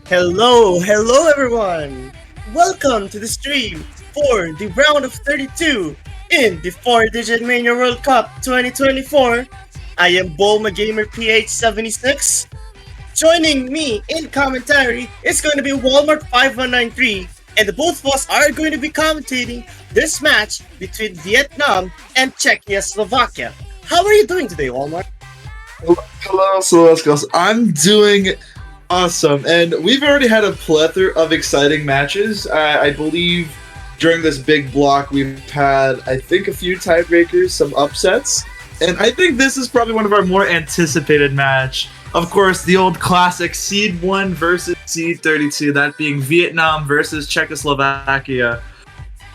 Hello everyone! Welcome to the stream for the round of 32 in the 4-digit Mania World Cup 2024. I am Bulma Gamer PH76. Joining me in commentary is going to be Walmart 5193, and the both of us are going to be commentating this match between Vietnam and Czechia-Slovakia. How are you doing today, Walmart? Hello, Celestials. I'm doing awesome, and we've already had a plethora of exciting matches. I believe during this big block we've had, I think, a few tiebreakers, some upsets, and I think this is probably one of our more anticipated match. Of course, the old classic Seed 1 versus Seed 32, that being Vietnam versus Czechoslovakia.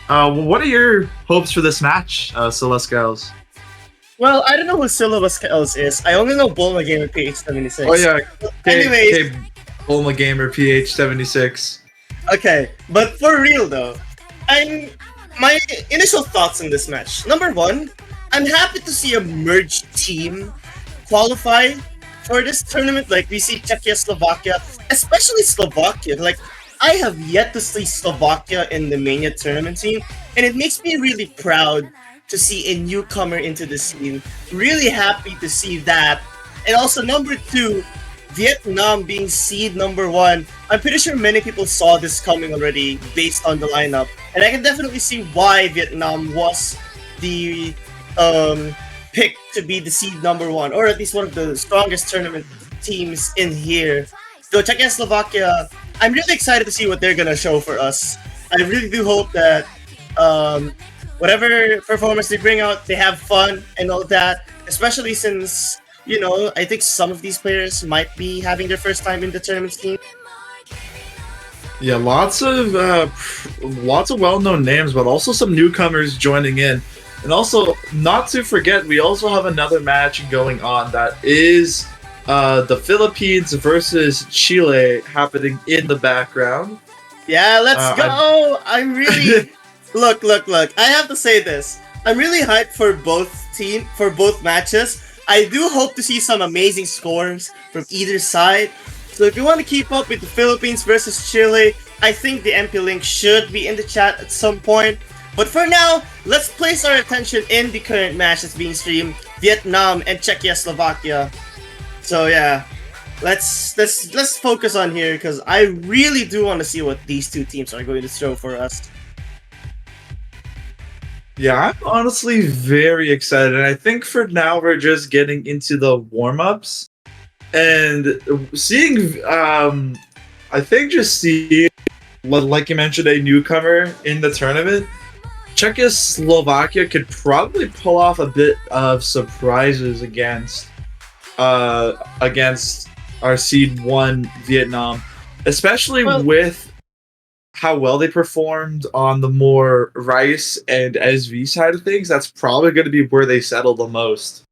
What are your hopes for this match, Celestials? Well, I don't know who Silva is. I only know Bulma Gamer PH76. Oh yeah, Anyways, Bulma Gamer PH76. okay, but for real though, my initial thoughts on this match. Number one, I'm happy to see a merged team qualify for this tournament. Like we see Czechia-Slovakia, especially Slovakia. Like I have yet to see Slovakia in the Mania tournament team, and it makes me really proud to see a newcomer into the scene. Really happy to see that. And also number two, Vietnam being seed number one. I'm pretty sure many people saw this coming already based on the lineup. And I can definitely see why Vietnam was the pick to be the seed number one, or at least one of the strongest tournament teams in here. So Czechoslovakia, I'm really excited to see what they're gonna show for us. I really do hope that whatever performance they bring out, they have fun and all that. Especially since, you know, I think some of these players might be having their first time in the tournament team. Yeah, lots of well-known names, but also some newcomers joining in. And also, not to forget, we also have another match going on that is the Philippines versus Chile happening in the background. Yeah, let's go! I'm really... Look. I have to say this. I'm really hyped for both matches. I do hope to see some amazing scores from either side. So if you want to keep up with the Philippines versus Chile, I think the MP link should be in the chat at some point. But for now, let's place our attention in the current match that's being streamed, Vietnam and Czechia-Slovakia. So yeah, let's focus on here because I really do want to see what these two teams are going to show for us. Yeah, I'm honestly very excited. And I think for now we're just getting into the warm-ups and seeing, I think just seeing, like you mentioned, a newcomer in the tournament. Czechoslovakia could probably pull off a bit of surprises against our Seed 1 Vietnam, especially with how well they performed on the more Rice and SV side of things. That's probably going to be where they settle the most.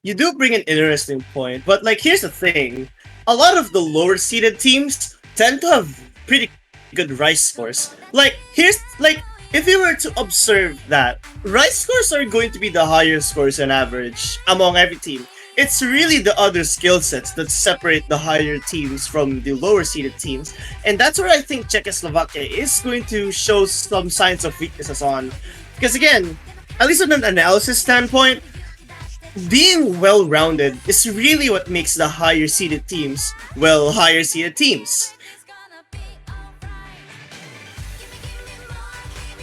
You do bring an interesting point, but like here's the thing. A lot of the lower seeded teams tend to have pretty good Rice scores. If you were to observe that, Rice scores are going to be the higher scores on average among every team. It's really the other skill sets that separate the higher teams from the lower seeded teams. And that's where I think Czechoslovakia is going to show some signs of weaknesses on. Because again, at least on an analysis standpoint, being well-rounded is really what makes the higher seeded teams, well, higher seeded teams.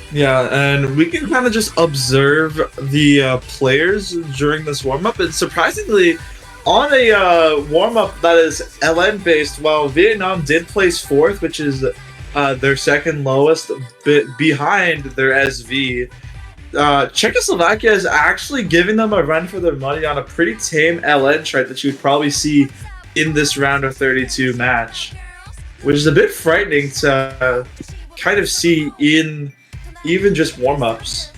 Yeah, and we can kind of just observe the players during this warm-up, and surprisingly, on a warm-up that is LN based, while Vietnam did place 4th, which is their second lowest, behind their SV, Czechoslovakia is actually giving them a run for their money on a pretty tame LN chart that you would probably see in this round of 32 match, which is a bit frightening to kind of see in even just warm-ups.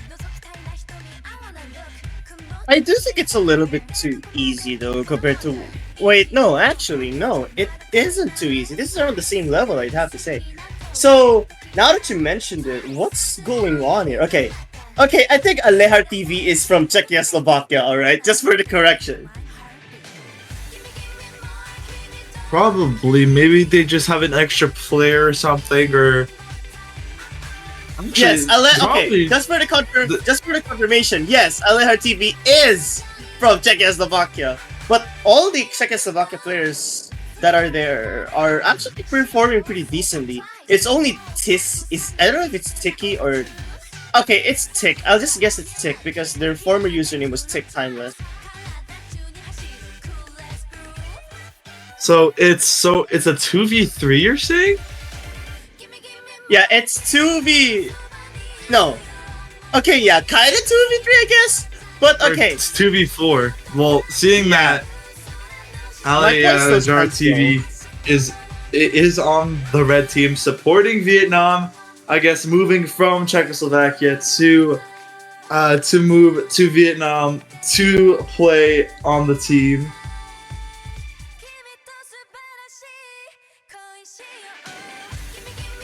I do think it's a little bit too easy though compared to... Wait, no, actually, no. It isn't too easy. This is around the same level, I'd have to say. So now that you mentioned it, what's going on here? Okay, okay, I think Alehar TV is from Czechia-Slovakia. All right, just for the correction. Probably. Maybe they just have an extra player or something, or Yes, actually, okay, probably. just for the confirmation. Yes, Alehar TV is from Czechoslovakia, but all the Czechoslovakia players that are there are actually performing pretty decently. It's only Tis is I don't know if it's Tiki or okay, it's Tick. I'll just guess it's Tick because their former username was Tick Timeless. So it's a 2v3, you're saying? Yeah, it's 2v. No. Okay, yeah, kind of 2v3, I guess. But Or okay. it's 2v4. Well, seeing Yeah. that My Ali point still Jar stands, TV is on the red team supporting Vietnam, I guess moving from Czechoslovakia to move to Vietnam to play on the team.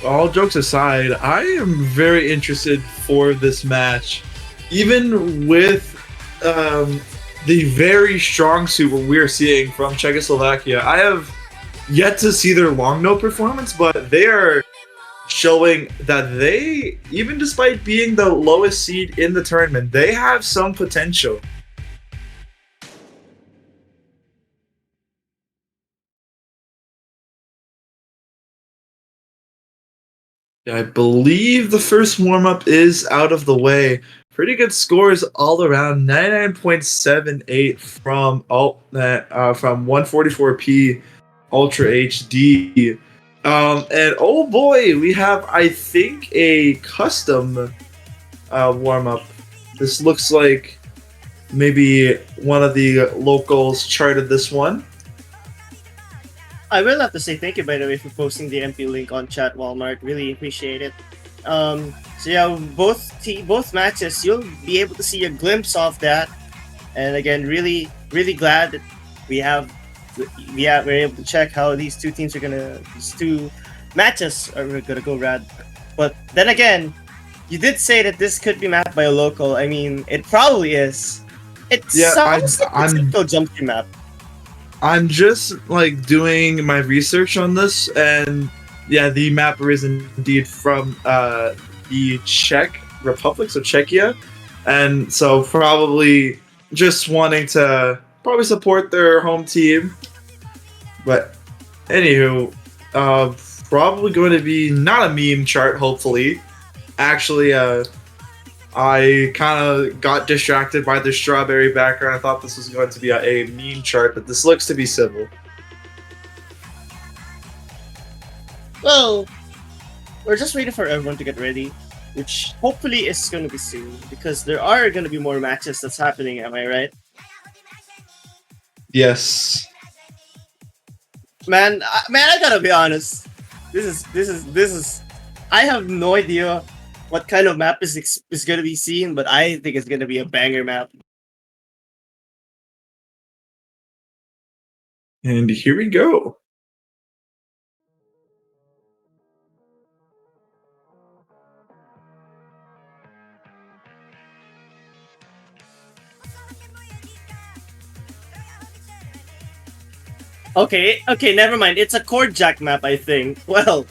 All jokes aside, I am very interested for this match. Even with the very strong suit we're seeing from Czechoslovakia, I have yet to see their long no performance, but they are showing that they, even despite being the lowest seed in the tournament, they have some potential. I believe the first warm up is out of the way. Pretty good scores all around. 99.78 from from 144p Ultra HD. And oh boy, we have, I think, a custom warm up. This looks like maybe one of the locals charted this one. I will have to say thank you, by the way, for posting the MP link on chat, Walmart. Really appreciate it. So yeah, both matches, you'll be able to see a glimpse of that. And again, really glad that we have, we're able to check how these these two matches are gonna go rad. But then again, you did say that this could be mapped by a local. I mean, it probably is. It Yeah, sounds like a I'm typical jump team map. I'm just like doing my research on this, and yeah, the mapper is indeed from the Czech Republic, so Czechia, and so probably just wanting to probably support their home team. But anywho, probably going to be not a meme chart, hopefully. Actually, I kind of got distracted by the strawberry background. I thought this was going to be a meme chart, but this looks to be civil. Well, we're just waiting for everyone to get ready, which hopefully is going to be soon because there are going to be more matches that's happening. Am I right, Yes. man? Man, I gotta be honest. This is. I have no idea what kind of map is going to be seen, but I think it's going to be a banger map. And here we go. Okay, never mind. It's a cord jack map, I think. Well,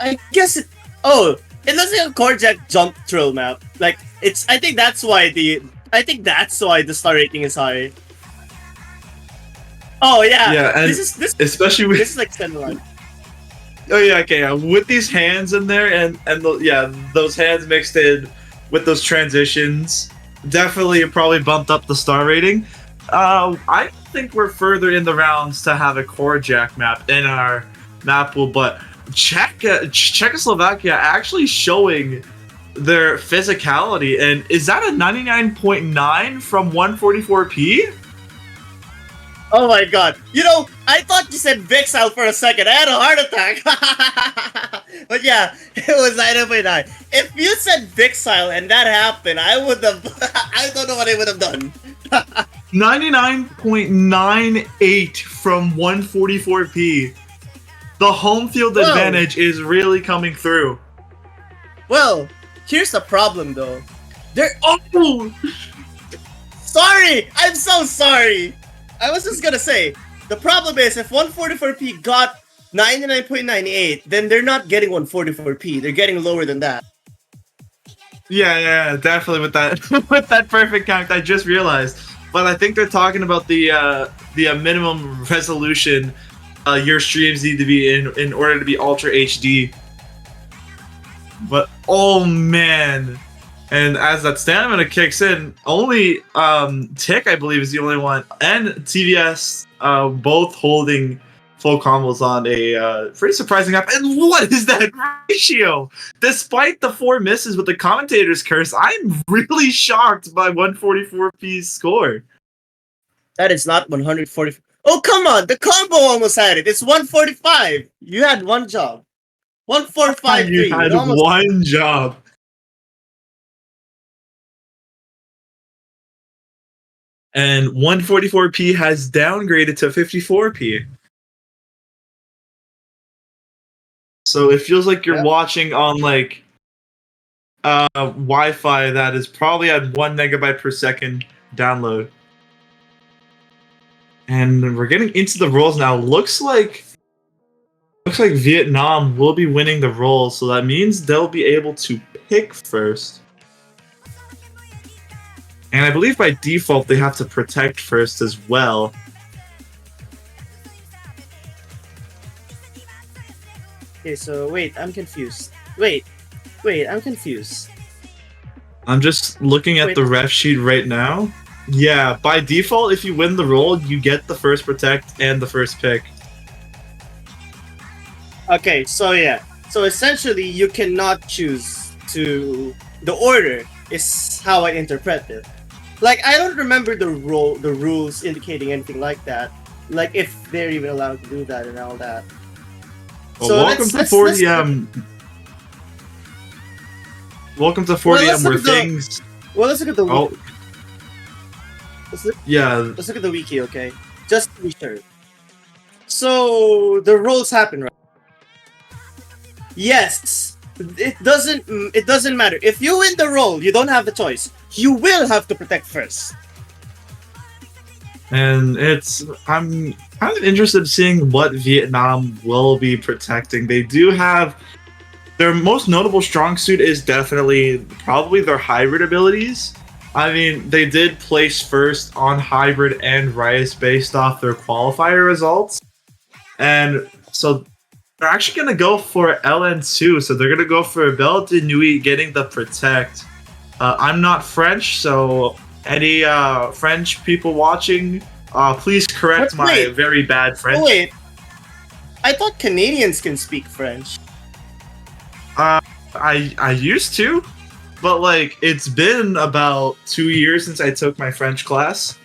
I guess it. Oh, it looks like a cord jack jump thrill map. Like it's. I think that's why the. I think that's why the star rating is high. Oh yeah. Yeah, and This especially with this is like Senline. oh yeah, okay, yeah, with these hands in there yeah, those hands mixed in with those transitions, definitely probably bumped up the star rating. I think we're further in the rounds to have a core jack map in our map pool, but Czechoslovakia actually showing their physicality, and is that a 99.9 from 144p? Oh my god. You know, I thought you said Vixal for a second. I had a heart attack. But yeah, it was 9.9. If you said Vixal and that happened, I would have. I don't know what I would have done. 99.98 from 144p. The home field Well- advantage is really coming through. Well, here's the problem though. Oh! Sorry! I'm so sorry! I was just gonna say, the problem is if 144p got 99.98, then they're not getting 144p. They're getting lower than that. Yeah, definitely with that with that perfect count. I just realized, but I think they're talking about the minimum resolution your streams need to be in order to be Ultra HD. But oh man, and as that stamina kicks in, only Tick I believe is the only one, and TVS both holding full combos on a pretty surprising map. And what is that ratio? Despite the 4 misses with the commentator's curse, I'm really shocked by 144p's score. That is not 140. Oh, come on! The combo almost had it. It's 145. You had one job. 1453. You had one job. And 144p has downgraded to 54p. So it feels like you're watching on like Wi-Fi that is probably at 1 megabyte per second download. And we're getting into the rolls now. Looks like Vietnam will be winning the roll, so that means they'll be able to pick first. And I believe by default they have to protect first as well. Okay, so wait, I'm confused. Wait, I'm confused. I'm just looking at the ref sheet right now. Yeah, by default, if you win the roll, you get the first protect and the first pick. Okay, so yeah. So essentially, you cannot choose to... The order is how I interpret it. Like, I don't remember the rules indicating anything like that. Like, if they're even allowed to do that and all that. Well, So welcome to 40M. Welcome to 40M where things... Well, let's look at the Oh. wiki. Let's look at the wiki, okay? Just to be sure. So, the rolls happen, right? Yes. It doesn't matter. If you win the roll, you don't have the choice. You will have to protect first. And I'm kind of interested in seeing what Vietnam will be protecting. They do have their most notable strong suit is definitely probably their hybrid abilities. I mean, they did place first on hybrid and Rice based off their qualifier results. And so they're actually going to go for LN2. So they're going to go for Belle de Nuit getting the protect. I'm not French, so any French people watching, please correct my very bad French. Wait, I thought Canadians can speak French. I used to, but like it's been about 2 years since I took my French class.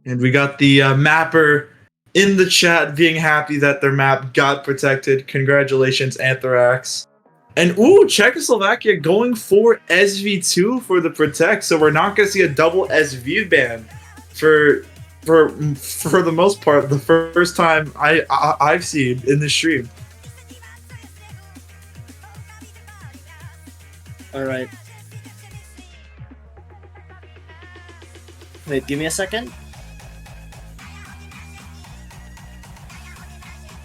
And we got the mapper in the chat being happy that their map got protected. Congratulations, Anthrax. And ooh, Czechia-Slovakia going for SV2 for the protect, so we're not going to see a double SV ban for the most part, the first time I've seen in this stream. All right. Wait, give me a second.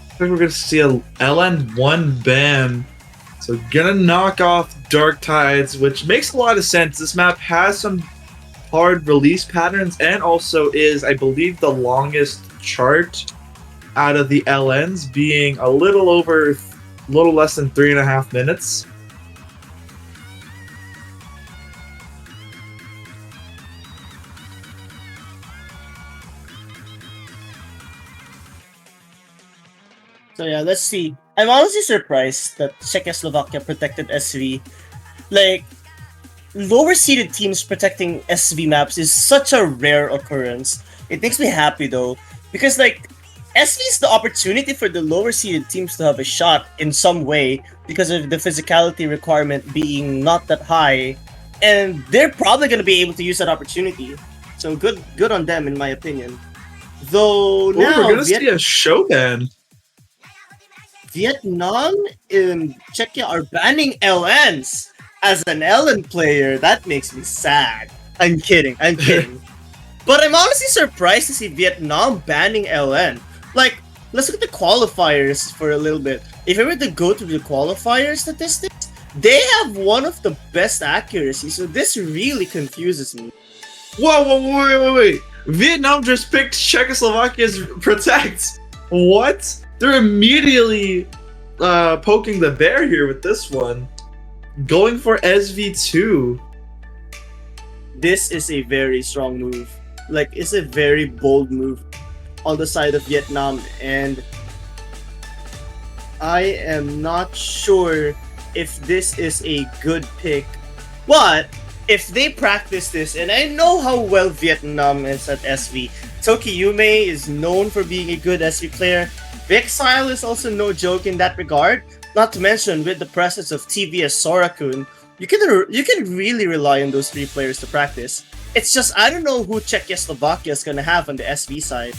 I think we're going to see a LN1 ban. So gonna knock off Dark Tides, which makes a lot of sense. This map has some hard release patterns and also is, I believe, the longest chart out of the LNs, being a little less than 3.5 minutes. So yeah, let's see. I'm honestly surprised that Czechia-Slovakia protected SV. Like, lower seeded teams protecting SV maps is such a rare occurrence. It makes me happy though, because like, SV is the opportunity for the lower seeded teams to have a shot in some way because of the physicality requirement being not that high, and they're probably going to be able to use that opportunity. So good on them in my opinion. Though Oh, we're now gonna see a show ban. Vietnam and Czechia are banning LNs. As an LN player, that makes me sad. I'm kidding. I'm kidding. But I'm honestly surprised to see Vietnam banning LN. Like, let's look at the qualifiers for a little bit. If I were to go through the qualifier statistics, they have one of the best accuracy, so this really confuses me. Wait. Vietnam just picked Czechoslovakia's protect. What? They're immediately poking the bear here with this one. Going for SV2. This is a very strong move. Like, it's a very bold move on the side of Vietnam, and I am not sure if this is a good pick. But if they practice this, and I know how well Vietnam is at SV, Tokiyume is known for being a good SV player. Vexile is also no joke in that regard. Not to mention, with the presence of TVS Sorakun, you can really rely on those three players to practice. It's just I don't know who Czechia-Slovakia is gonna have on the SV side.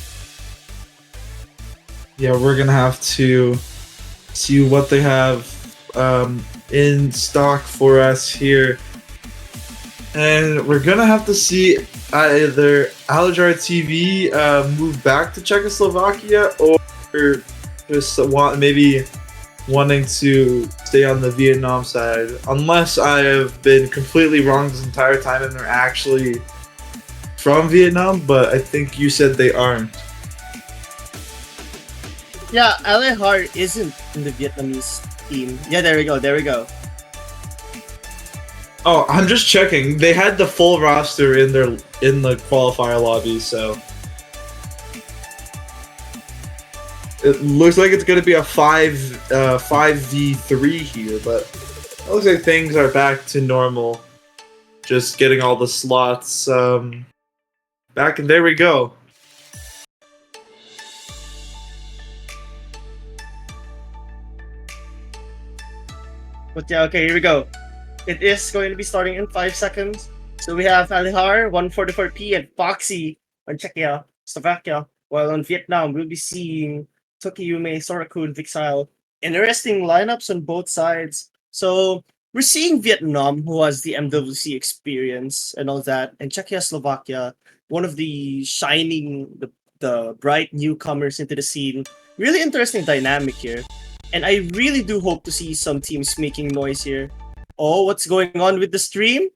Yeah, we're gonna have to see what they have in stock for us here. And we're gonna have to see either Alajar TV move back to Czechoslovakia or just maybe wanting to stay on the Vietnam side. Unless I have been completely wrong this entire time and they're actually from Vietnam, but I think you said they aren't. Yeah, Alehar isn't in the Vietnamese team. Yeah, there we go. Oh, I'm just checking. They had the full roster in the qualifier lobby, so it looks like it's going to be a 5v3 here, but it looks like things are back to normal. Just getting all the slots back, and there we go. But yeah, okay, here we go. It is going to be starting in 5 seconds. So we have Alihar, 144p, and Foxy on Czechia-Slovakia. While on Vietnam, we'll be seeing Tokiyume, Sorakun, Vixile. Interesting lineups on both sides. So we're seeing Vietnam, who has the MWC experience and all that, and Czechia-Slovakia, one of the shining, the bright newcomers into the scene. Really interesting dynamic here. And I really do hope to see some teams making noise here. Oh, what's going on with the stream?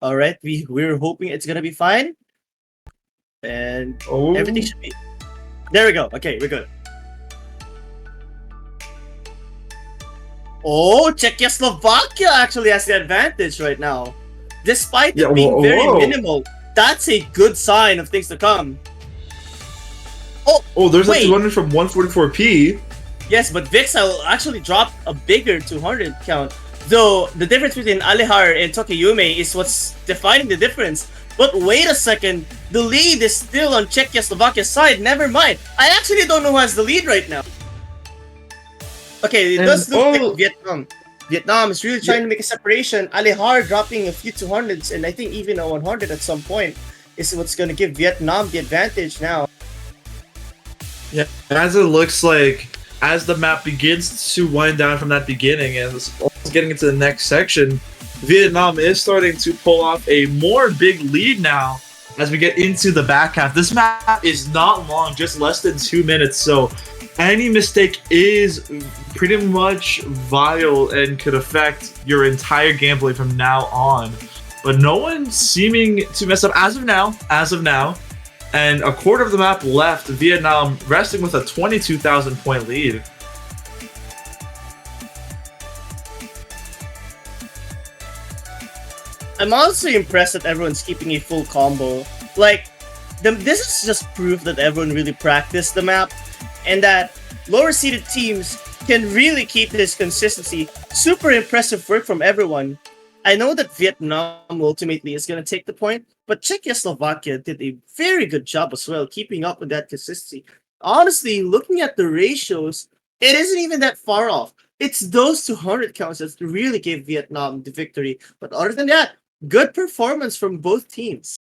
All right, we're hoping it's gonna be fine, and everything should be. There we go. Okay, we're good. Oh, Czechoslovakia actually has the advantage right now, despite it being very minimal. That's a good sign of things to come. Oh, there's a 200 from 144p. Yes, but Vixile actually dropped a bigger 200 count. Though the difference between Alihar and Tokiyume is what's defining the difference. But wait a second, the lead is still on Czechia-Slovakia's side. Never mind. I actually don't know who has the lead right now. Okay, it does look like Vietnam. Vietnam is really trying to make a separation. Alihar dropping a few 200s and I think even a 100 at some point is what's going to give Vietnam the advantage now. Yeah, as it looks like, as the map begins to wind down from that beginning and it's getting into the next section, Vietnam is starting to pull off a more big lead now as we get into the back half. This map is not long, just less than 2 minutes, so any mistake is pretty much vital and could affect your entire gameplay from now on. But no one's seeming to mess up as of now. And a quarter of the map left, Vietnam resting with a 22,000 point lead. I'm honestly impressed that everyone's keeping a full combo. Like, this is just proof that everyone really practiced the map, and that lower seeded teams can really keep this consistency. Super impressive work from everyone. I know that Vietnam ultimately is going to take the point, but Czechia-Slovakia did a very good job as well, keeping up with that consistency. Honestly, looking at the ratios, it isn't even that far off. It's those 200 counts that really gave Vietnam the victory. But other than that, good performance from both teams.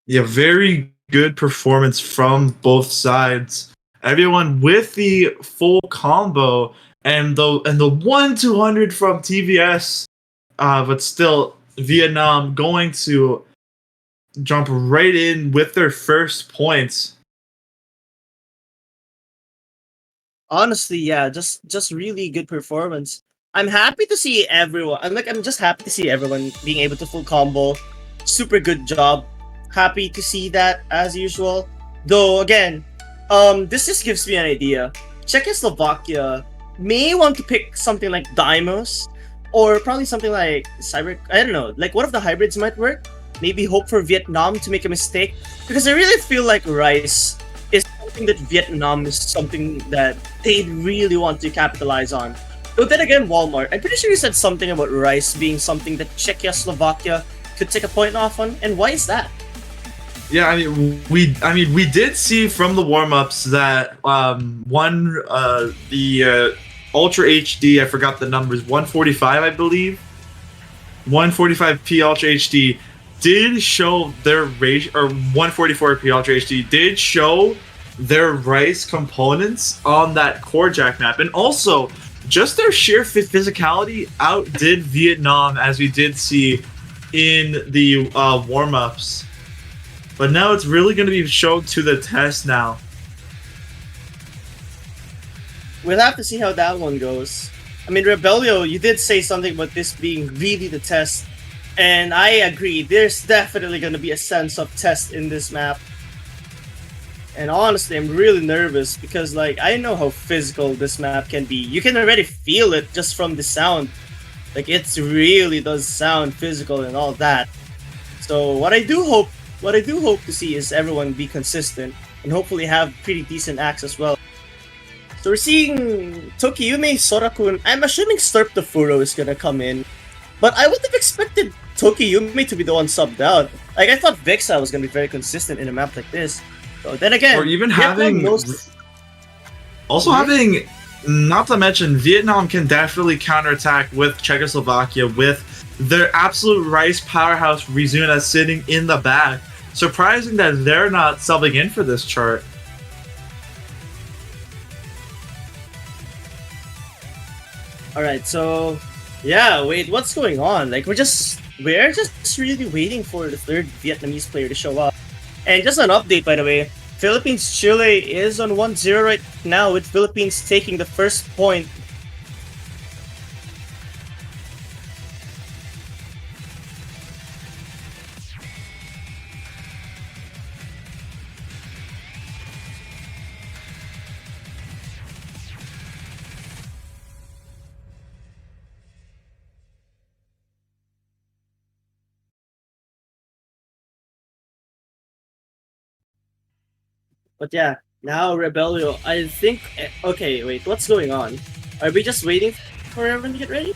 Yeah, very good performance from both sides. Everyone with the full combo and the 1-200 from TVS, but still Vietnam going to jump right in with their first points. Honestly, yeah, just really good performance. I'm happy to see everyone. I'm just happy to see everyone being able to full combo. Super good job. Happy to see that as usual. Though again, this just gives me an idea. Czechoslovakia may want to pick something like Dymos, or probably something like Cyber. I don't know. Like one of the hybrids might work. Maybe hope for Vietnam to make a mistake, because I really feel like Rice is something that Vietnam is something that they really want to capitalize on. But then again, Walmart, I'm pretty sure you said something about rice being something that Czechia-Slovakia could take a point off on, and why is that? Yeah, we did see from the warm-ups that the Ultra HD, I forgot the numbers, 145 I believe, 145p Ultra HD did show their ratio, or 144p Ultra HD did show their rice components on that core jack map, and also just their sheer physicality outdid Vietnam, as we did see in the warm-ups. But now it's really going to be shown to the test now. We'll have to see how that one goes. I mean, Rebelio, you did say something about this being really the test, and I agree. There's definitely going to be a sense of test in this map. And honestly, I'm really nervous because, like, I know how physical this map can be. You can already feel it just from the sound. Like, it really does sound physical and all that. So what I do hope to see is everyone be consistent and hopefully have pretty decent acts as well. So we're seeing Tokiyume, Sorakun. I'm assuming Sturp the Furo is gonna come in, but I would have expected Tokiyume to be the one subbed out. Like, I thought Vexa was gonna be very consistent in a map like this. So then again, or even having having, not to mention, Vietnam can definitely counterattack with Czechoslovakia with their absolute rice powerhouse Rizuna sitting in the back. Surprising that they're not subbing in for this chart. Alright, so yeah, wait, what's going on? Like, we're just really waiting for the third Vietnamese player to show up. And just an update, by the way, Philippines-Chile is on 1-0 right now, with Philippines taking the first point. But yeah, now Rebelio, I think... Okay, wait, what's going on? Are we just waiting for everyone to get ready?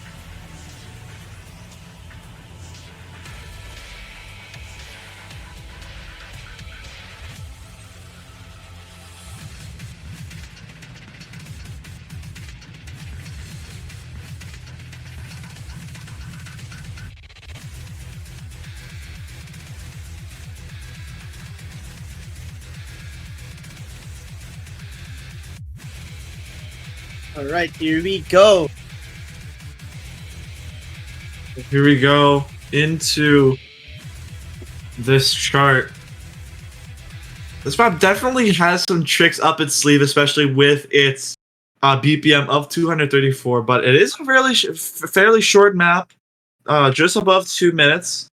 Alright, here we go. Here we go into this chart. This map definitely has some tricks up its sleeve, especially with its BPM of 234, but it is a fairly short map, just above 2 minutes,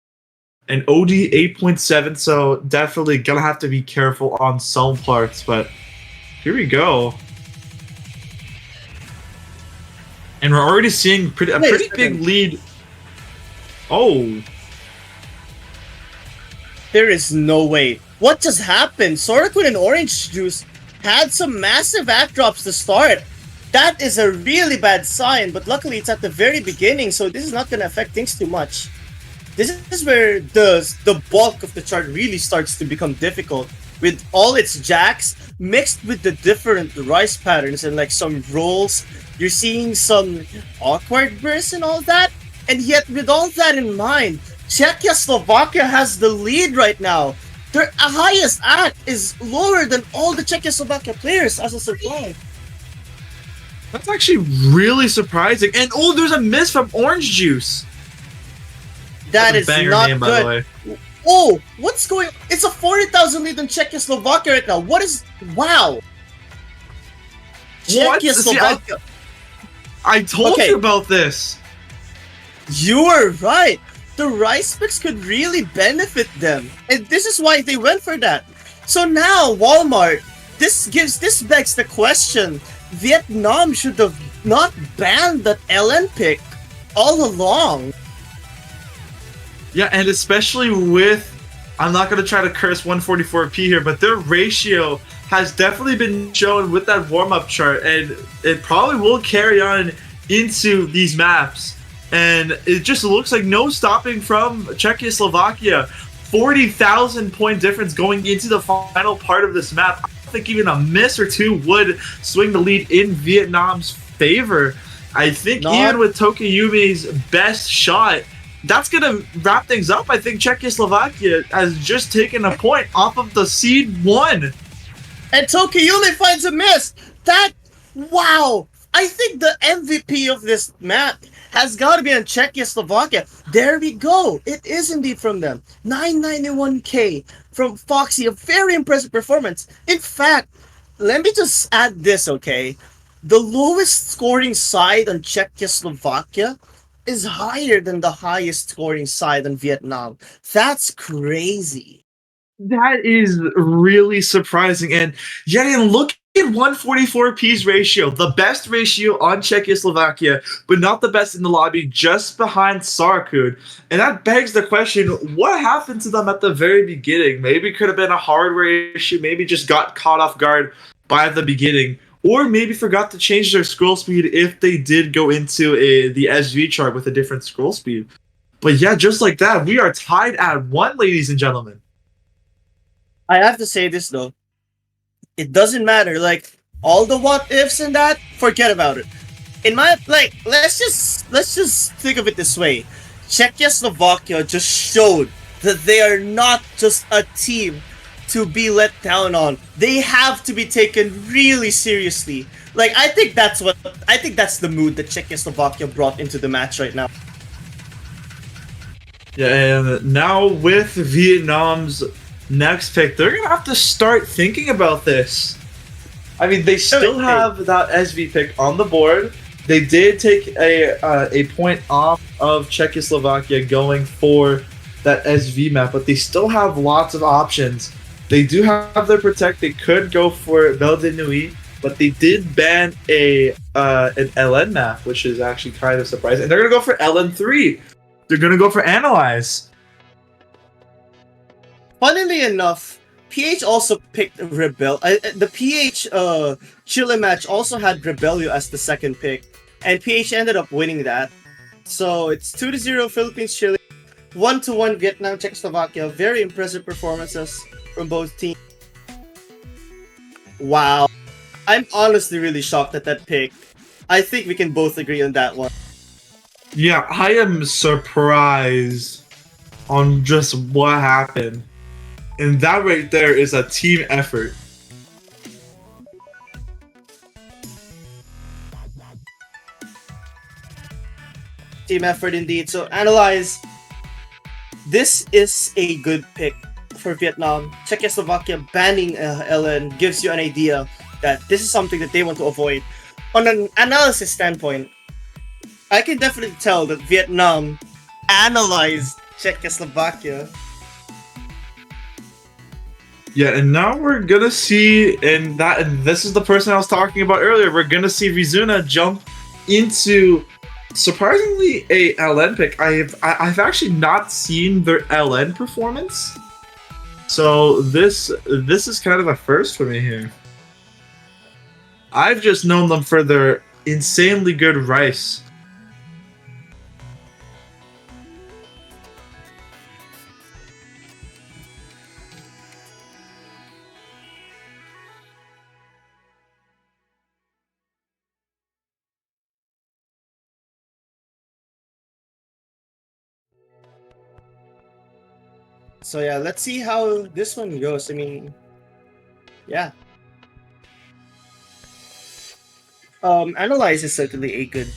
and OD 8.7, so definitely gonna have to be careful on some parts, but here we go. And we're already seeing a pretty big lead. Oh. There is no way. What just happened? Sorakun and Orange Juice had some massive act drops to start. That is a really bad sign, but luckily it's at the very beginning, so this is not going to affect things too much. This is where the bulk of the chart really starts to become difficult, with all its jacks mixed with the different rice patterns and like some rolls. You're seeing some awkward bursts and all that, and yet with all that in mind, Czechia-Slovakia has the lead right now. Their highest act is lower than all the Czechoslovakia players as a surprise. That's actually really surprising. And oh, there's a miss from Orange Juice. That That's a is banger not name, by the good. way. Oh, what's going? It's a 40,000 lead in Czechoslovakia right now. What is? Wow. What? See, Czechoslovakia. I told Okay. you about this. You were right. The rice picks could really benefit them, and this is why they went for that. So now Walmart, this begs the question: Vietnam should have not banned that LN pick all along. Yeah, and especially with, I'm not going to try to curse 144p here, but their ratio has definitely been shown with that warm-up chart, and it probably will carry on into these maps. And it just looks like no stopping from Czechoslovakia. 40,000 point difference going into the final part of this map. I think even a miss or two would swing the lead in Vietnam's favor. I think even with Tokiyumi's best shot, that's going to wrap things up. I think Czechoslovakia has just taken a point off of the seed 1. And Tokiyumi finds a miss. Wow. I think the MVP of this map has got to be on Czechoslovakia. There we go. It is indeed from them. 991k from Foxy. A very impressive performance. In fact, let me just add this, okay? The lowest scoring side on Czechoslovakia is higher than the highest scoring side on Vietnam. That's crazy. That is really surprising. And yet again, look at 144p's ratio, the best ratio on Czechoslovakia, but not the best in the lobby, just behind Sarkud. And that begs the question, what happened to them at the very beginning? Maybe it could have been a hardware issue, maybe just got caught off guard by the beginning, or maybe forgot to change their scroll speed if they did go into the SV chart with a different scroll speed. But yeah, just like that, we are tied at 1, ladies and gentlemen. I have to say this though. It doesn't matter. Like all the what ifs and that, forget about it. In my let's just think of it this way. Czechoslovakia just showed that they are not just a team to be let down on. They have to be taken really seriously. Like I think that's the mood that Czechoslovakia brought into the match right now. Yeah, and now with Vietnam's next pick, they're gonna have to start thinking about this. I mean, they still have that SV pick on the board. They did take a point off of Czechoslovakia going for that SV map, but they still have lots of options. They do have their protect. They could go for Belle de Nuit, but they did ban an LN map, which is actually kind of surprising. And they're gonna go for LN3. They're gonna go for Analyze. Funnily enough, PH also picked Rebel. The PH Chile match also had Rebelio as the second pick, and PH ended up winning that. So it's 2-0 Philippines Chile, 1-1 Vietnam Czechoslovakia. Very impressive performances from both teams. Wow, I'm honestly really shocked at that pick. I think we can both agree on that one. Yeah, I am surprised on just what happened. And that right there is a team effort. Team effort indeed. So Analyze. This is a good pick for Vietnam. Czechoslovakia banning LN gives you an idea that this is something that they want to avoid. On an analysis standpoint, I can definitely tell that Vietnam analyzed Czechoslovakia. Yeah, and now we're gonna see, and this is the person I was talking about earlier. We're gonna see Rizuna jump into surprisingly a LN pick. I've actually not seen their LN performance, so this is kind of a first for me here. I've just known them for their insanely good rice. So yeah, let's see how this one goes. I mean, yeah. Analyze is certainly a good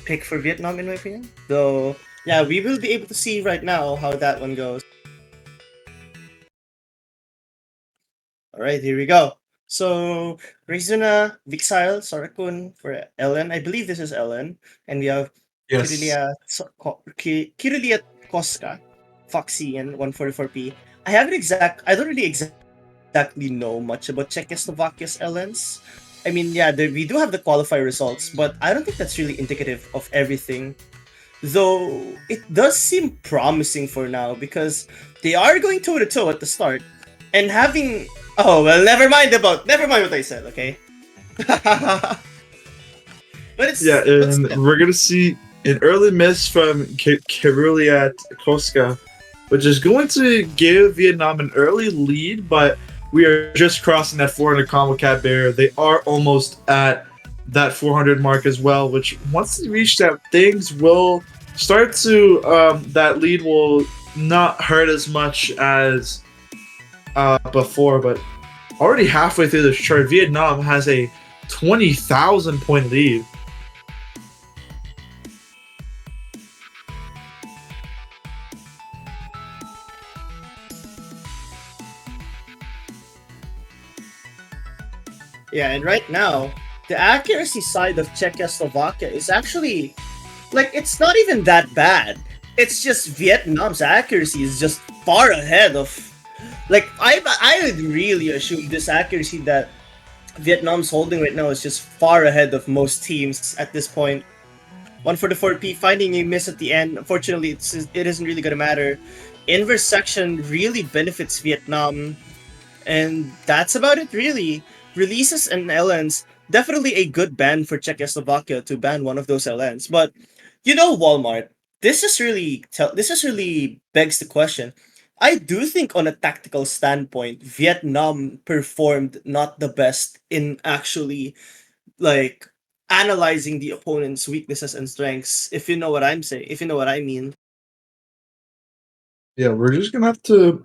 pick for Vietnam in my opinion. Though, yeah, we will be able to see right now how that one goes. All right, here we go. So Rizuna, Vixile, Sorakun for Ellen. I believe this is Ellen, and we have Yes. Kirilia Koska, Foxy, and 144p. I don't really exactly know much about Czechoslovakia's Ellens. I mean, yeah, we do have the qualifier results, but I don't think that's really indicative of everything. Though it does seem promising for now because they are going toe to toe at the start and having. Oh well, never mind what I said. Okay, but Yeah, but and still, we're gonna see an early miss from Karuliat Koska, which is going to give Vietnam an early lead, but we are just crossing that 400 combo cap barrier. They are almost at that 400 mark as well, which once they reach that, things will start to, that lead will not hurt as much as before, but already halfway through this chart, Vietnam has a 20,000 point lead. yeah. And right now, the accuracy side of Czechoslovakia is actually like it's not even that bad. It's just Vietnam's accuracy is just far ahead of. Like I would really assume this accuracy that Vietnam's holding right now is just far ahead of most teams at this point. One for the 4P, finding a miss at the end. Unfortunately, it isn't really going to matter. Inverse section really benefits Vietnam, and that's about it, really. Releases and LNs, definitely a good ban for Czechoslovakia to ban one of those LNs. But, Walmart, this is really begs the question. I do think on a tactical standpoint, Vietnam performed not the best in actually like analyzing the opponent's weaknesses and strengths. If you know what I'm saying, if you know what I mean. Yeah, we're just gonna have to.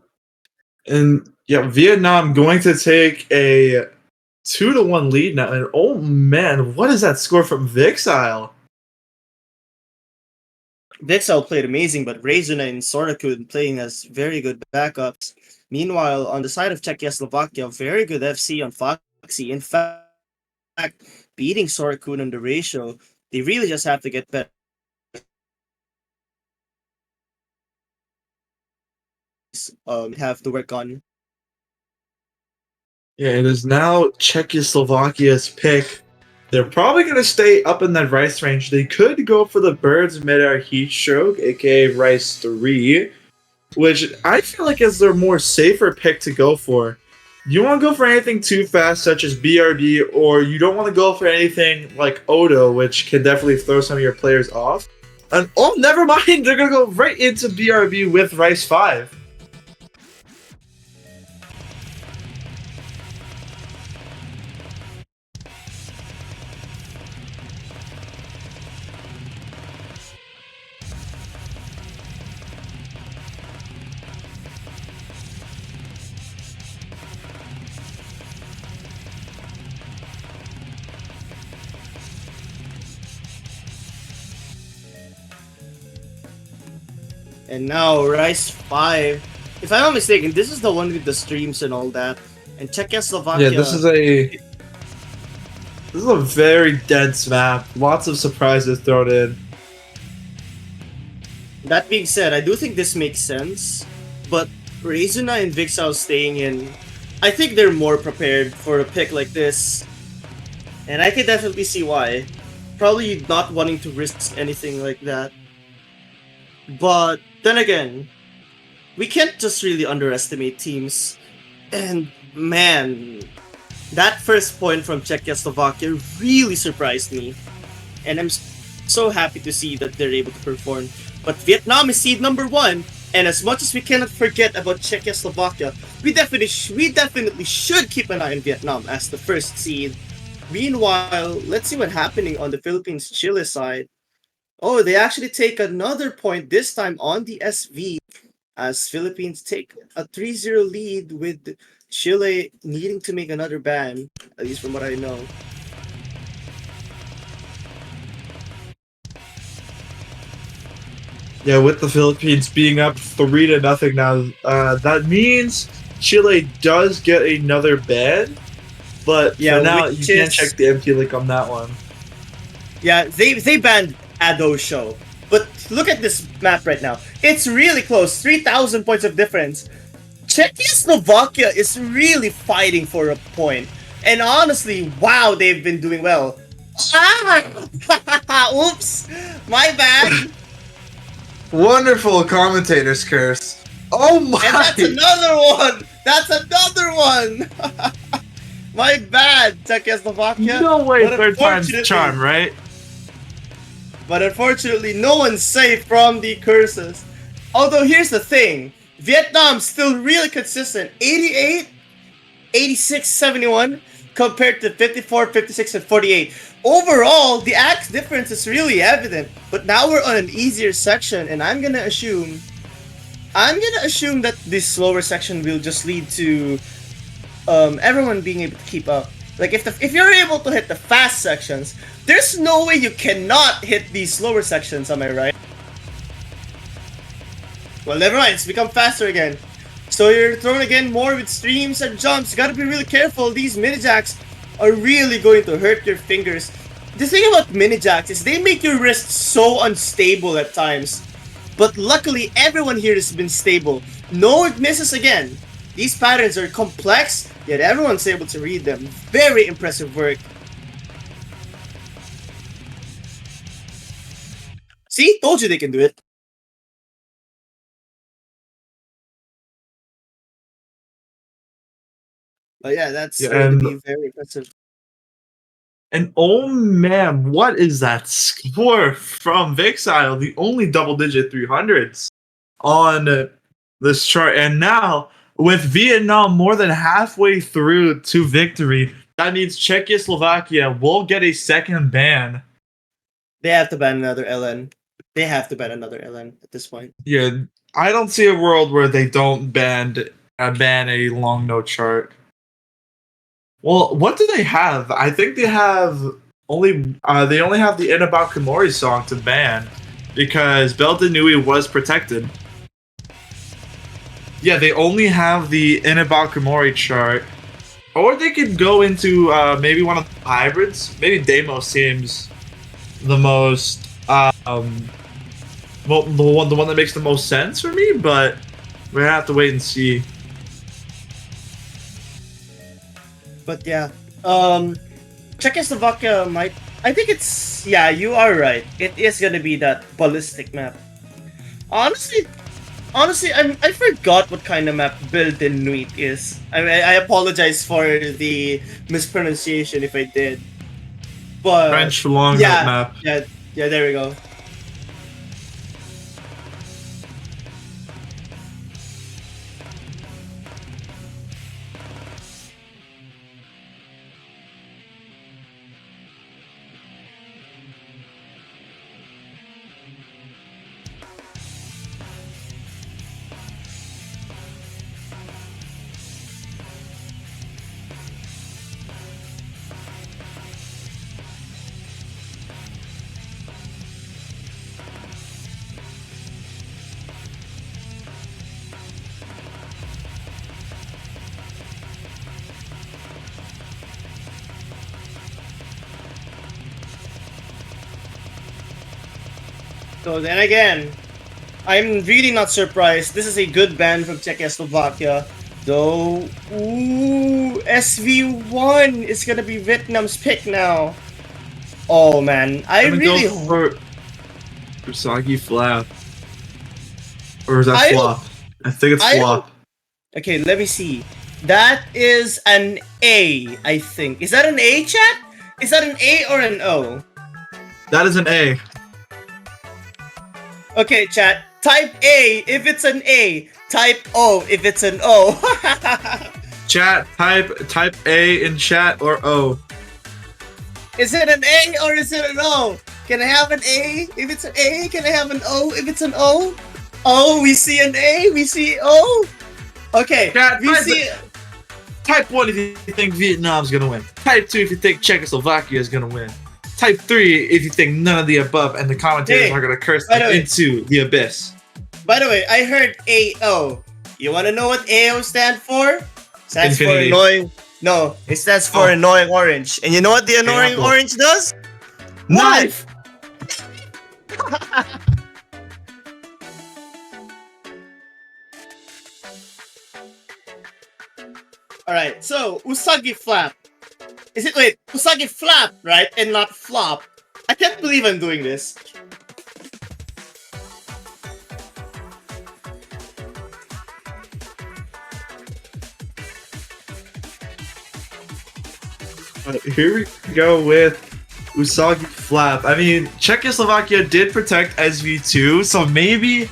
And yeah, Vietnam going to take a 2-1 lead now. And oh man, what is that score from Vixile? Vixel played amazing, but Razuna and Sorakun playing as very good backups. Meanwhile, on the side of Czechoslovakia, very good FC on Foxy. In fact, beating Sorakun on the ratio. They really just have to get better have to work on. Yeah, it is now Czechoslovakia's pick. They're probably going to stay up in that Rice range. They could go for the Birds mid-air heat stroke, aka Rice 3, which I feel like is their more safer pick to go for. You want to go for anything too fast, such as BRB, or you don't want to go for anything like Odo, which can definitely throw some of your players off. And oh, never mind, they're going to go right into BRB with Rice 5. And now Rice 5. If I'm not mistaken, this is the one with the streams and all that. And Yeah, Czechoslovakia. this is a very dense map. Lots of surprises thrown in. That being said, I do think this makes sense. But Razuna and Vixal staying in, I think they're more prepared for a pick like this. And I can definitely see why. Probably not wanting to risk anything like that. But then again, we can't just really underestimate teams. And man, that first point from Czechoslovakia really surprised me. And I'm so happy to see that they're able to perform. But Vietnam is seed number 1, and as much as we cannot forget about Czechoslovakia, we definitely should keep an eye on Vietnam as the first seed. Meanwhile, let's see what's happening on the Philippines-Chile side. Oh, they actually take another point, this time on the SV. as Philippines take a 3-0 lead with Chile needing to make another ban, at least from what I know. Yeah, with the Philippines being up 3-0 now, that means Chile does get another ban. But for Yeah, now, you which can't is check the empty link on that one. yeah, they banned Ado Show. But look at this map right now. It's really close. 3,000 points of difference. Czechia-Slovakia is really fighting for a point. And honestly, wow, they've been doing well. Ah! Oops! My bad. Wonderful commentator's curse. Oh my! And that's another one! That's another one! My bad, Czechia-Slovakia. No way, But third time's the unfortunately, charm, right? But unfortunately, no one's safe from the curses. Although here's the thing, Vietnam's still really consistent. 88, 86, 71 compared to 54, 56, and 48. Overall, the axe difference is really evident. But now we're on an easier section, and I'm gonna assume that this slower section will just lead to everyone being able to keep up. Like if you're able to hit the fast sections, there's no way you cannot hit these slower sections. Am I right? Well, never mind. It's become faster again. So you're thrown again more with streams and jumps. You gotta be really careful. These mini jacks are really going to hurt your fingers. The thing about mini jacks is they make your wrist so unstable at times. But luckily, everyone here has been stable. No misses again. These patterns are complex, yet everyone's able to read them. Very impressive work. See? Told you they can do it. But yeah, that's going to be very impressive. And oh man, what is that score from Vixile? The only double-digit 300s on this chart. And now, with Vietnam more than halfway through to victory, that means Czechoslovakia will get a second ban. They have to ban another LN. They have to ban another LN at this point. Yeah, I don't see a world where they don't ban a long no chart. Well, what do they have? I think they have only they only have the Inabao Kimori song to ban because Belta Nui was protected. Yeah, they only have the Inabao Kimori chart. Or they could go into maybe one of the hybrids. Maybe Demo seems the most well, the one that makes the most sense for me, but we're gonna have to wait and see. But yeah, Czechoslovakia might. I think it's yeah. You are right. It is gonna be that ballistic map. Honestly, I forgot what kind of map built-in Nuit is. I apologize for the mispronunciation if I did. But French long yeah, map. yeah. There we go. So then again, I'm really not surprised. This is a good ban from Czechoslovakia. Though, ooh, SV1 is gonna be Vietnam's pick now. Oh man, I really go for Usagi Flap. Or is that Flop? I think it's Flop. Okay, let me see. That is an A, I think. Is that an A, chat? Is that an A or an O? That is an A. Okay, chat. Type A if it's an A. Type O if it's an O. Chat, type A in chat or O. Is it an A or is it an O? Can I have an A if it's an A? Can I have an O if it's an O? Oh, we see an A. We see O. Okay, Yeah, we see. Type 1 if you think Vietnam's gonna win. Type 2 if you think Czechoslovakia is gonna win. Type 3 if you think none of the above and the commentators Hey, are gonna curse by them the way, into the abyss. I heard AO. You want to know what AO stand for? Stands for Infinity. annoying. No, it stands for Oh, annoying orange. And you know what the annoying apple. orange does? What? Knife! Alright, so Usagi Flap. Is it wait, Usagi Flap, right? And not flop. I can't believe I'm doing this. Here we go with Usagi Flap. I mean, Czechoslovakia did protect SV2, so maybe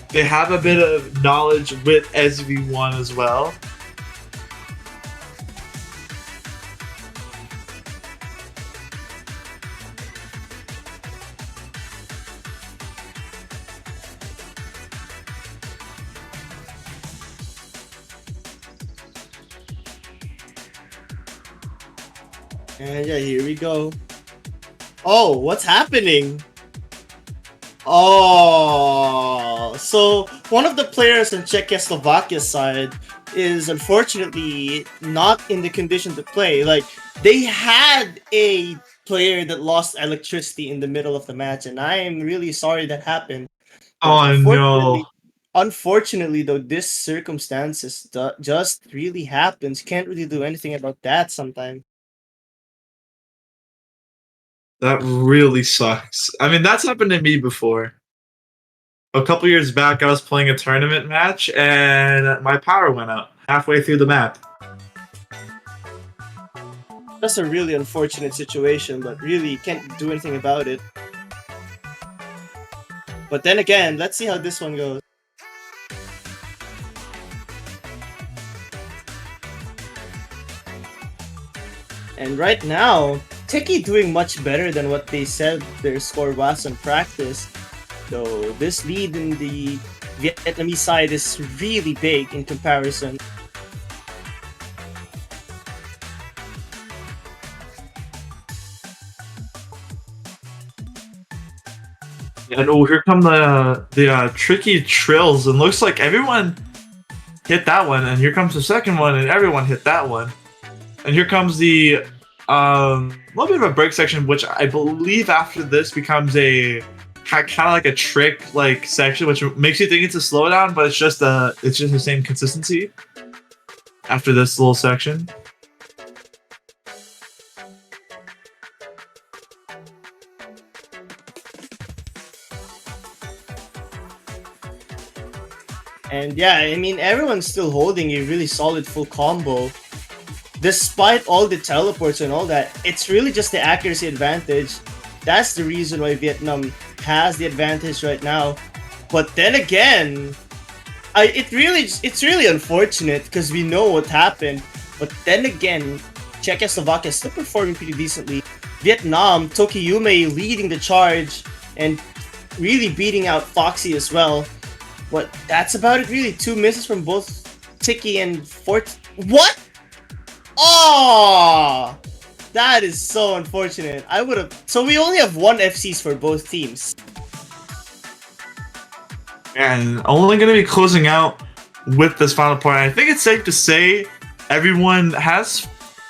they have a bit of knowledge with SV1 as well. And yeah, here we go. Oh, what's happening? Oh, so one of the players on Czechoslovakia's side is unfortunately not in the condition to play. Like, they had a player that lost electricity in the middle of the match, and I am really sorry that happened. But Oh no. unfortunately, though, this circumstances just really happens. Can't really do anything about that sometimes. That really sucks. I mean, that's happened to me before. A couple years back, I was playing a tournament match and my power went out halfway through the map. That's a really unfortunate situation, but really can't do anything about it. But then again, let's see how this one goes. And right now, Teki doing much better than what they said their score was in practice. Though this lead in the Vietnamese side is really big in comparison. And oh, here come the tricky trills, and looks like everyone hit that one, and here comes the second one, and everyone hit that one. And here comes the little bit of a break section, which I believe after this becomes a kind of like a trick like section, which makes you think it's a slowdown, but it's just the same consistency after this little section. And yeah, I mean, everyone's still holding a really solid full combo. Despite all the teleports and all that, it's really just the accuracy advantage. That's the reason why Vietnam has the advantage right now. But then again, it's really unfortunate because we know what happened. But then again, Czechoslovakia is still performing pretty decently. Vietnam, Tokiyume leading the charge and really beating out Foxy as well. But that's about it really. 2 misses from both Tiki and Fort. What? Oh! That is so unfortunate. I would have. So we only have 1 FCs for both teams. And only going to be closing out with this final point. I think it's safe to say everyone has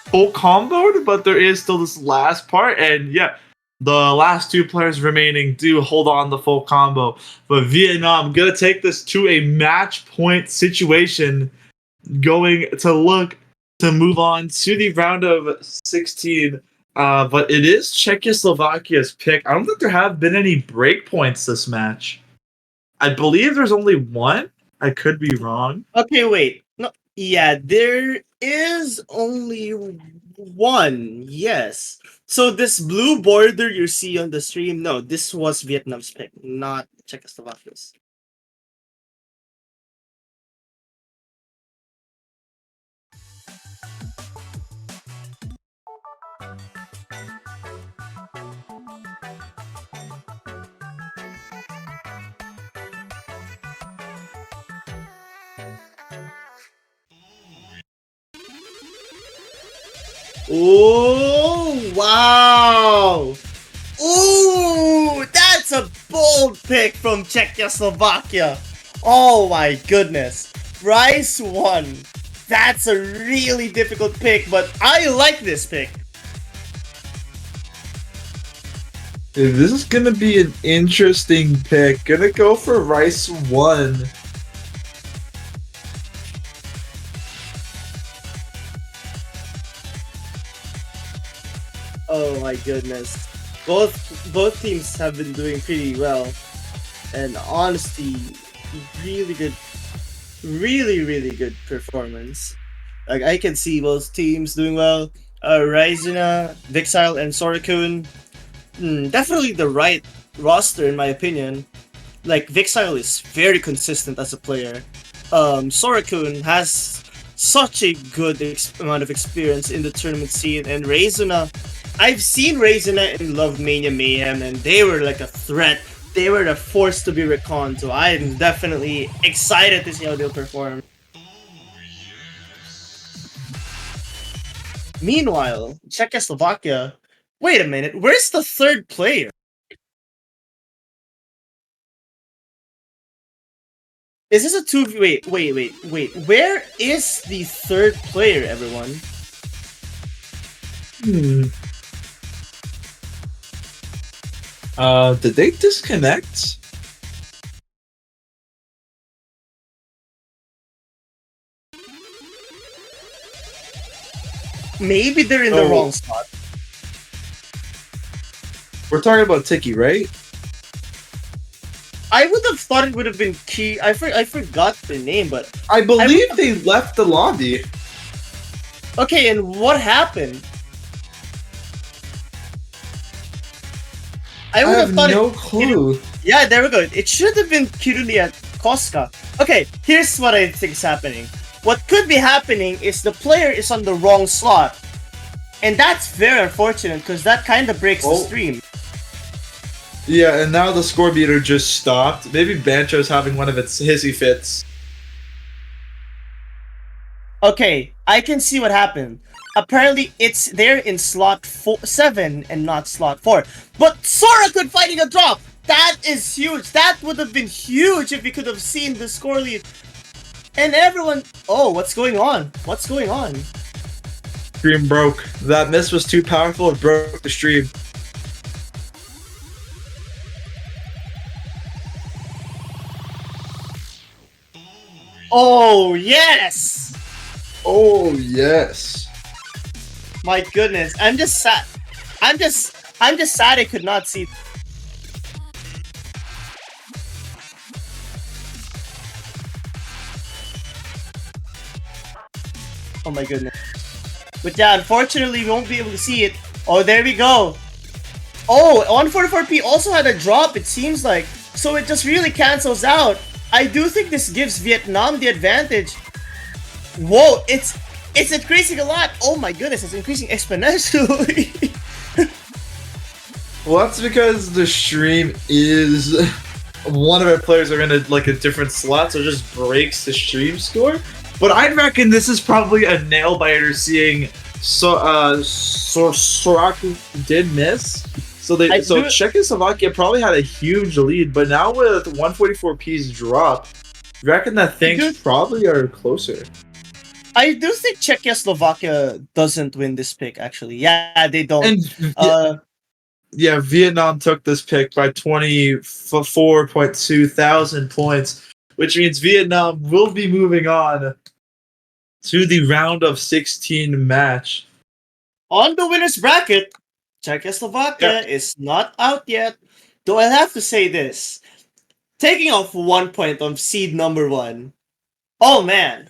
full comboed, but there is still this last part. And yeah, the last 2 players remaining do hold on the full combo. But Vietnam going to take this to a match point situation, going to look to move on to the round of 16. But it is Czechoslovakia's pick. I don't think there have been any breakpoints this match. I believe there's only 1. I could be wrong. Okay, wait. No, yeah, there is only 1. Yes. So this blue border you see on the stream, no, this was Vietnam's pick, not Czechoslovakia's. Oh, wow. Ooh, that's a bold pick from Czechoslovakia. Oh my goodness. Rice 1. That's a really difficult pick, but I like this pick. This is gonna be an interesting pick. Gonna go for Rice 1. Oh my goodness. Both teams have been doing pretty well. And honestly, really good, really good performance. Like I can see both teams doing well. Ryzuna, Vixile, and Sorakun. Definitely the right roster in my opinion. Like Vixile is very consistent as a player. Sorakun has such a good amount of experience in the tournament scene, and Ryzuna, I've seen Ryzuna in Love Mania Mayhem, and they were like a threat. They were a force to be reckoned. So I'm definitely excited to see how they'll perform. Meanwhile, Czechoslovakia. Wait a minute, where's the third player? Is this a two? Wait. Where is the third player, everyone? Did they disconnect? Maybe they're in the wrong spot. We're talking about Tiki, right? I would have thought it would have been Key. I forgot the name, but I believe they left the lobby. okay. And what happened? I would have thought no clue. Yeah, there we go. It should have been Kirulia Koska. Okay, here's what I think is happening. What could be happening is the player is on the wrong slot. And that's very unfortunate because that kind of breaks the stream. Yeah, and now the score beater just stopped. Maybe Bancho's having one of its hissy fits. Okay, I can see what happened. Apparently, it's there in slot 7 and not slot 4. But Sora could fighting a drop! That is huge! That would have been huge if we could have seen the score lead. And everyone... Oh, what's going on? What's going on? Stream broke. That miss was too powerful. It broke the stream. Oh, yes! Oh, yes. My goodness, I'm just sad. I'm just sad I could not see. Oh my goodness. But yeah, unfortunately, we won't be able to see it. Oh, there we go. Oh, 144p also had a drop, it seems like. So it just really cancels out. I do think this gives Vietnam the advantage. Whoa, it's increasing a lot. Oh my goodness, it's increasing exponentially. Well, that's because the stream is one of our players are in a different slot, so it just breaks the stream score. But I reckon this is probably a nail biter, seeing Soraku did miss. So Czechoslovakia probably had a huge lead, but now with 144p's drop, I reckon that things probably are closer. I do think Czechia-Slovakia doesn't win this pick, actually. Yeah, they don't. And yeah, Vietnam took this pick by 24.2 thousand points, which means Vietnam will be moving on to the round of 16 match. On the winner's bracket, Czechoslovakia is not out yet. Though I'll have to say this. Taking off 1 point on seed number 1. Oh, man.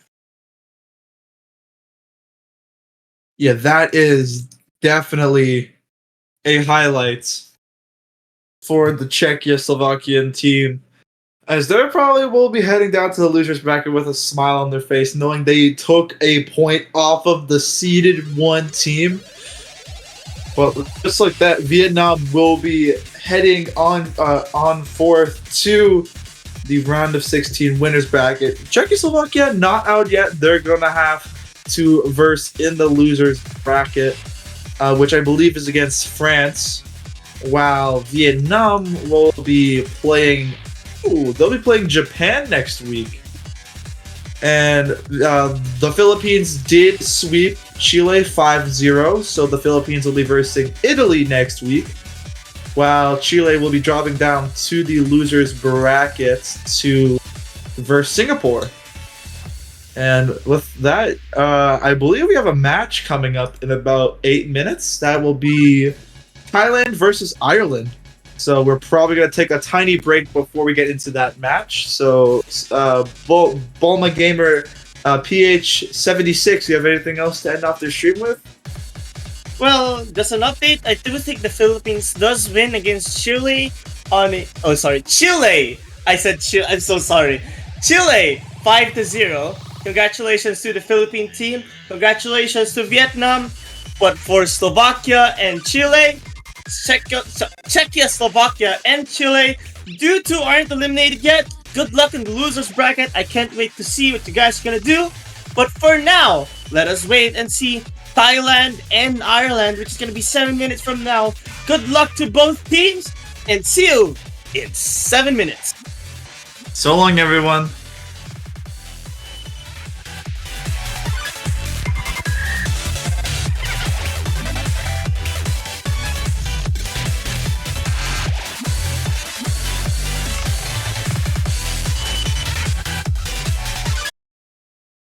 Yeah, that is definitely a highlight for the Czechoslovakian team, as they probably will be heading down to the losers bracket with a smile on their face, knowing they took a point off of the seeded 1 team. But just like that, Vietnam will be heading on forth to the round of 16 winners bracket. Czechoslovakia not out yet. They're gonna have to verse in the losers bracket, which I believe is against France, while Vietnam will be playing. Ooh, they'll be playing Japan next week. And the Philippines did sweep Chile 5-0, so the Philippines will be versing Italy next week, while Chile will be dropping down to the losers bracket to verse Singapore. And with that, I believe we have a match coming up in about 8 minutes. That will be Thailand versus Ireland. So we're probably going to take a tiny break before we get into that match. So, Bulma Gamer PH76, you have anything else to end off the stream with? Well, just an update. I do think the Philippines does win against Chile on a... Oh, sorry. Chile! I said Chile. I'm so sorry. Chile, 5-0. Congratulations to the Philippine team. Congratulations to Vietnam. But for Slovakia and Chile, Czechia-Slovakia and Chile, due to aren't eliminated yet. Good luck in the losers bracket. I can't wait to see what you guys are gonna do. But for now, let us wait and see Thailand and Ireland, which is gonna be 7 minutes from now. Good luck to both teams, and see you in 7 minutes. So long, everyone.